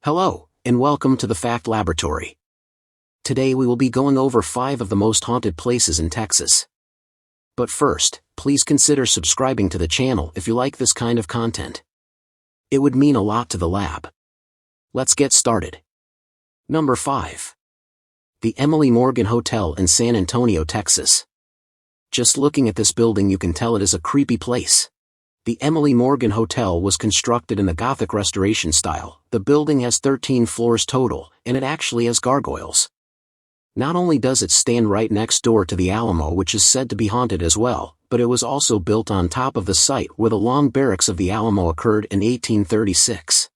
Hello, and welcome to the Fact Laboratory. Today we will be going over 5 of the most haunted places in Texas. But first, please consider subscribing to the channel if you like this kind of content. It would mean a lot to the lab. Let's get started. Number 5. The Emily Morgan Hotel in San Antonio, Texas. Just looking at this building you can tell it is a creepy place. The Emily Morgan Hotel was constructed in the Gothic Restoration style. The building has 13 floors total, and it actually has gargoyles. Not only does it stand right next door to the Alamo, which is said to be haunted as well, but it was also built on top of the site where the long barracks of the Alamo occurred in 1836.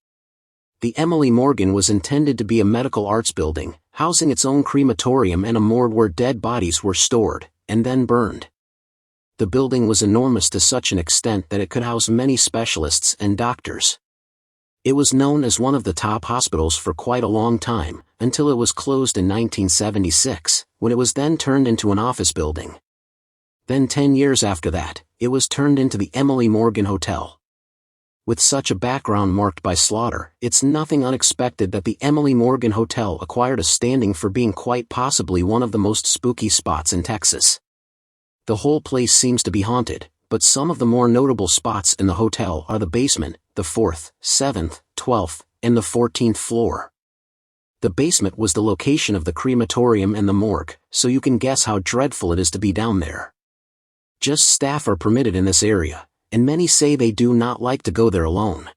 The Emily Morgan was intended to be a medical arts building, housing its own crematorium and a morgue where dead bodies were stored, and then burned. The building was enormous to such an extent that it could house many specialists and doctors. It was known as one of the top hospitals for quite a long time, until it was closed in 1976, when it was then turned into an office building. Then 10 years after that, it was turned into the Emily Morgan Hotel. With such a background marked by slaughter, it's nothing unexpected that the Emily Morgan Hotel acquired a standing for being quite possibly one of the most spooky spots in Texas. The whole place seems to be haunted, but some of the more notable spots in the hotel are the basement, the 4th, 7th, 12th, and the 14th floor. The basement was the location of the crematorium and the morgue, so you can guess how dreadful it is to be down there. Just staff are permitted in this area, and many say they do not like to go there alone.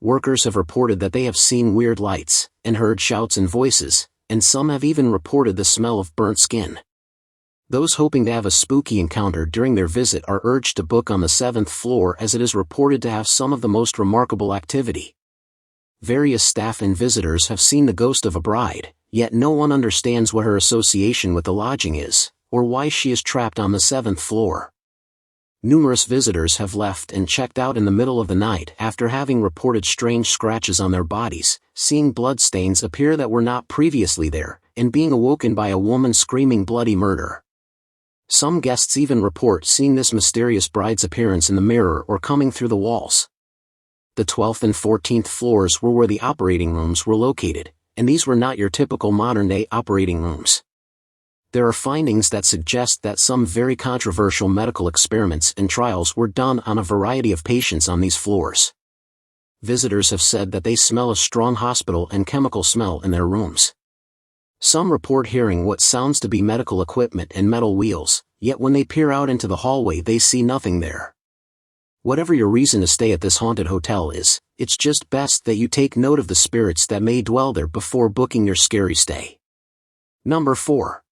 Workers have reported that they have seen weird lights, and heard shouts and voices, and some have even reported the smell of burnt skin. Those hoping to have a spooky encounter during their visit are urged to book on the 7th floor, as it is reported to have some of the most remarkable activity. Various staff and visitors have seen the ghost of a bride, yet no one understands what her association with the lodging is, or why she is trapped on the 7th floor. Numerous visitors have left and checked out in the middle of the night after having reported strange scratches on their bodies, seeing bloodstains appear that were not previously there, and being awoken by a woman screaming bloody murder. Some guests even report seeing this mysterious bride's appearance in the mirror or coming through the walls. The 12th and 14th floors were where the operating rooms were located, and these were not your typical modern-day operating rooms. There are findings that suggest that some very controversial medical experiments and trials were done on a variety of patients on these floors. Visitors have said that they smell a strong hospital and chemical smell in their rooms. Some report hearing what sounds to be medical equipment and metal wheels, yet when they peer out into the hallway they see nothing there. Whatever your reason to stay at this haunted hotel is, it's just best that you take note of the spirits that may dwell there before booking your scary stay. Number 4.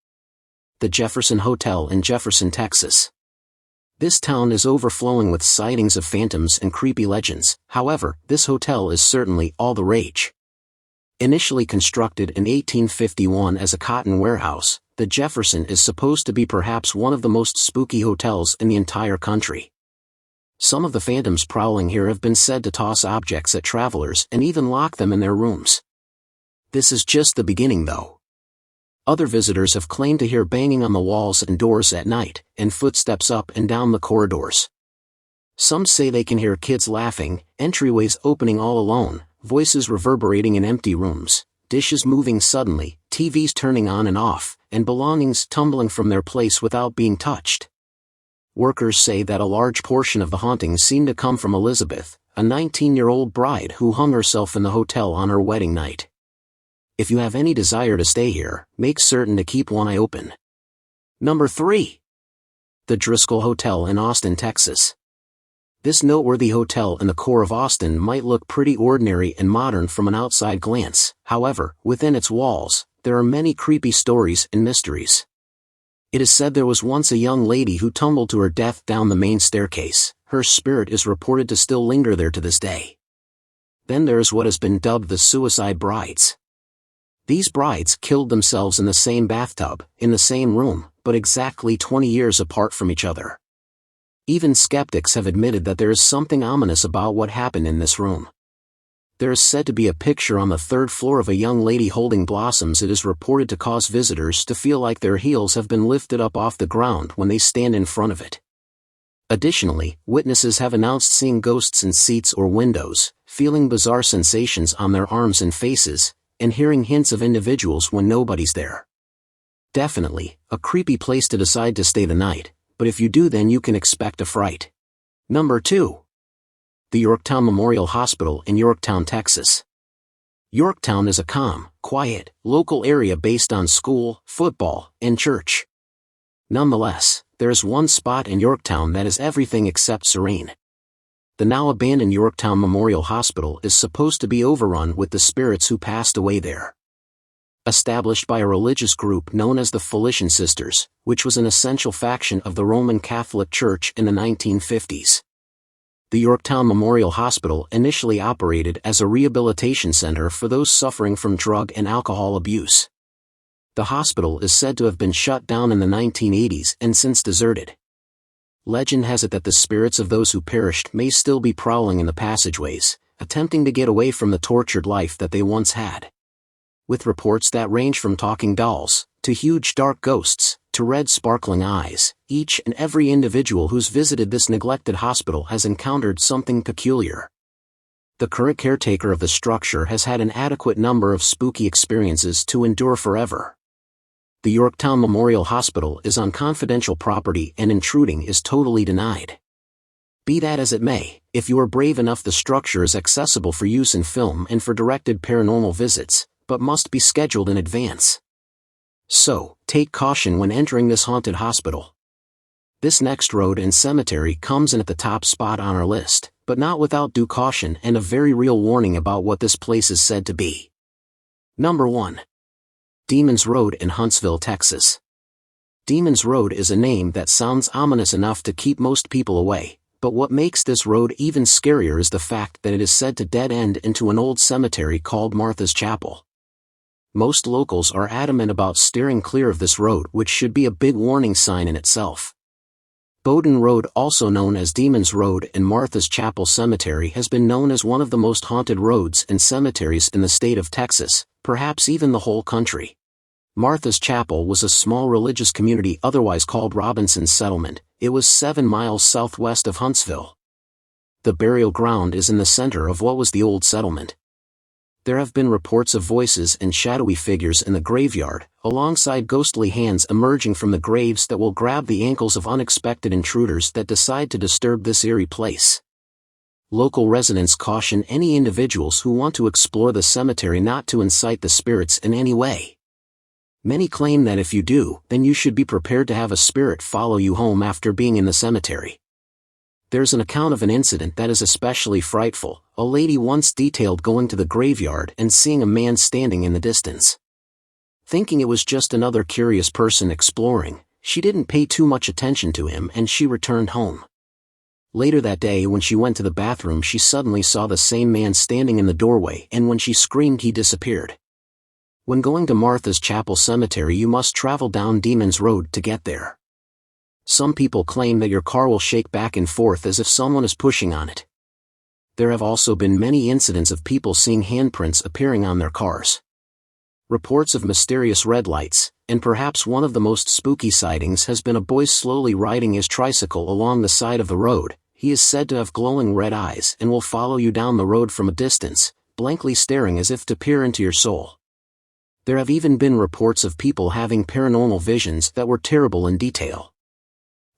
The Jefferson Hotel in Jefferson, Texas. This town is overflowing with sightings of phantoms and creepy legends. However, this hotel is certainly all the rage. Initially constructed in 1851 as a cotton warehouse, the Jefferson is supposed to be perhaps one of the most spooky hotels in the entire country. Some of the phantoms prowling here have been said to toss objects at travelers and even lock them in their rooms. This is just the beginning though. Other visitors have claimed to hear banging on the walls and doors at night, and footsteps up and down the corridors. Some say they can hear kids laughing, entryways opening all alone, voices reverberating in empty rooms, dishes moving suddenly, TVs turning on and off, and belongings tumbling from their place without being touched. Workers say that a large portion of the hauntings seem to come from Elizabeth, a 19-year-old bride who hung herself in the hotel on her wedding night. If you have any desire to stay here, make certain to keep one eye open. Number 3. The Driscoll Hotel in Austin, Texas. This noteworthy hotel in the core of Austin might look pretty ordinary and modern from an outside glance. However, within its walls, there are many creepy stories and mysteries. It is said there was once a young lady who tumbled to her death down the main staircase. Her spirit is reported to still linger there to this day. Then there is what has been dubbed the suicide brides. These brides killed themselves in the same bathtub, in the same room, but exactly 20 years apart from each other. Even skeptics have admitted that there is something ominous about what happened in this room. There is said to be a picture on the 3rd floor of a young lady holding blossoms. It is reported to cause visitors to feel like their heels have been lifted up off the ground when they stand in front of it. Additionally, witnesses have announced seeing ghosts in seats or windows, feeling bizarre sensations on their arms and faces, and hearing hints of individuals when nobody's there. Definitely, a creepy place to decide to stay the night, but if you do then you can expect a fright. Number 2. The Yorktown Memorial Hospital in Yorktown, Texas. Yorktown is a calm, quiet, local area based on school, football, and church. Nonetheless, there is one spot in Yorktown that is everything except serene. The now abandoned Yorktown Memorial Hospital is supposed to be overrun with the spirits who passed away there. Established by a religious group known as the Felician Sisters, which was an essential faction of the Roman Catholic Church in the 1950s. The Yorktown Memorial Hospital initially operated as a rehabilitation center for those suffering from drug and alcohol abuse. The hospital is said to have been shut down in the 1980s and since deserted. Legend has it that the spirits of those who perished may still be prowling in the passageways, attempting to get away from the tortured life that they once had. With reports that range from talking dolls, to huge dark ghosts, to red sparkling eyes, each and every individual who's visited this neglected hospital has encountered something peculiar. The current caretaker of the structure has had an adequate number of spooky experiences to endure forever. The Yorktown Memorial Hospital is on confidential property and intruding is totally denied. Be that as it may, if you are brave enough, the structure is accessible for use in film and for directed paranormal visits, but must be scheduled in advance. So, take caution when entering this haunted hospital. This next road and cemetery comes in at the top spot on our list, but not without due caution and a very real warning about what this place is said to be. Number 1. Demon's Road in Huntsville, Texas. Demon's Road is a name that sounds ominous enough to keep most people away, but what makes this road even scarier is the fact that it is said to dead end into an old cemetery called Martha's Chapel. Most locals are adamant about steering clear of this road, which should be a big warning sign in itself. Bowden Road, also known as Demon's Road and Martha's Chapel Cemetery, has been known as one of the most haunted roads and cemeteries in the state of Texas, perhaps even the whole country. Martha's Chapel was a small religious community otherwise called Robinson's Settlement. It was 7 miles southwest of Huntsville. The burial ground is in the center of what was the old settlement. There have been reports of voices and shadowy figures in the graveyard, alongside ghostly hands emerging from the graves that will grab the ankles of unexpected intruders that decide to disturb this eerie place. Local residents caution any individuals who want to explore the cemetery not to incite the spirits in any way. Many claim that if you do, then you should be prepared to have a spirit follow you home after being in the cemetery. There's an account of an incident that is especially frightful. A lady once detailed going to the graveyard and seeing a man standing in the distance. Thinking it was just another curious person exploring, she didn't pay too much attention to him and she returned home. Later that day, when she went to the bathroom, she suddenly saw the same man standing in the doorway, and when she screamed, he disappeared. When going to Martha's Chapel Cemetery, you must travel down Demon's Road to get there. Some people claim that your car will shake back and forth as if someone is pushing on it. There have also been many incidents of people seeing handprints appearing on their cars. Reports of mysterious red lights, and perhaps one of the most spooky sightings has been a boy slowly riding his tricycle along the side of the road. He is said to have glowing red eyes and will follow you down the road from a distance, blankly staring as if to peer into your soul. There have even been reports of people having paranormal visions that were terrible in detail.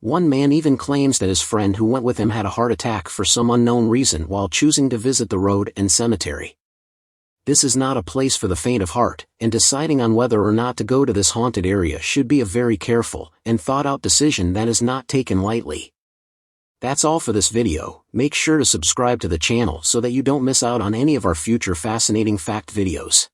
One man even claims that his friend who went with him had a heart attack for some unknown reason while choosing to visit the road and cemetery. This is not a place for the faint of heart, and deciding on whether or not to go to this haunted area should be a very careful and thought-out decision that is not taken lightly. That's all for this video. Make sure to subscribe to the channel so that you don't miss out on any of our future fascinating fact videos.